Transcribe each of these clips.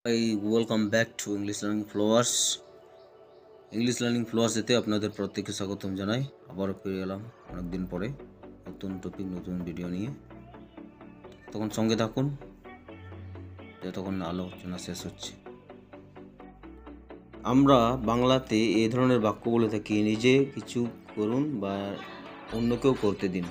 Welcome back to English learning flowers. English learning flowers এতে আপনাদের প্রত্যেককে স্বাগতম জানাই। আবারও ফিরে এলাম অনেকদিন পরে নতুন টপিক, নতুন ভিডিও নিয়ে। তখন সঙ্গে থাকুন, যতক্ষণ আলোচনা শেষ হচ্ছে। আমরা বাংলাতে এই ধরনের বাক্য বলে থাকি, নিজে কিছু করুন বা অন্যকেও করতে দিন।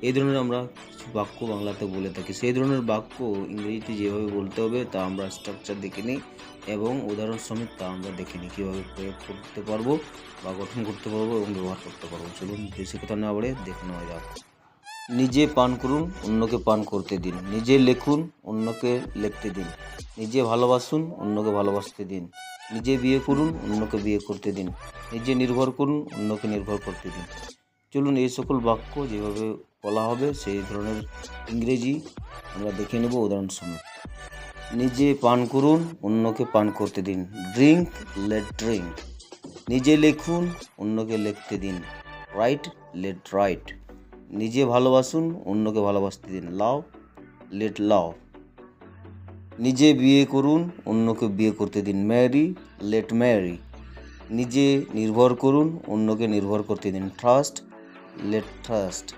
এই ধরনের আমরা কিছু বাক্য বাংলাতে বলে থাকি। সেই ধরনের বাক্য ইংরেজিতে যেভাবে বলতে হবে তা আমরা স্ট্রাকচার দেখে নিই এবং উদাহরণ সমেত তা আমরা দেখে নিই কীভাবে প্রয়োগ করতে পারবো বা গঠন করতে পারবো এবং ব্যবহার করতে পারবো। চলুন বেশি কথা না বলে দেখে নেওয়া যাক। নিজে পান করুন, অন্যকে পান করতে দিন। নিজে লিখুন, অন্যকে লিখতে দিন। নিজে ভালোবাসুন, অন্যকে ভালোবাসতে দিন। নিজে বিয়ে করুন, অন্যকে বিয়ে করতে দিন। নিজে নির্ভর করুন, অন্যকে নির্ভর করতে দিন। চলুন এই সকল বাক্য যেভাবে বলা হবে সেই ধরনের ইংরেজি আমরা দেখে নেব উদাহরণ সমেত। নিজে পান করুন, অন্যকে পান করতে দিন। Drink, let drink. নিজে লিখুন, অন্যকে লিখতে দিন। Write, let write. নিজে ভালোবাসুন, অন্যকে ভালোবাসতে দিন। Love, let love. নিজে বিয়ে করুন, অন্যকে বিয়ে করতে দিন। Marry, let marry. নিজে নির্ভর করুন, অন্যকে নির্ভর করতে দিন। Trust, let trust.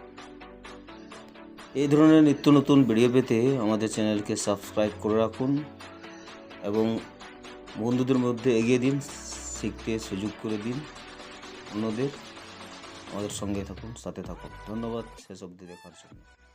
এই ধরনের নিত্য নতুন ভিডিও পেতে আমাদের চ্যানেলকে সাবস্ক্রাইব করে রাখুন এবং বন্ধুদের মধ্যে এগিয়ে দিন, শিখতে সুযোগ করে দিন অন্যদের। আমাদের সঙ্গে থাকুন, সাথে থাকুন। ধন্যবাদ শেষ অবধি দেখার জন্য।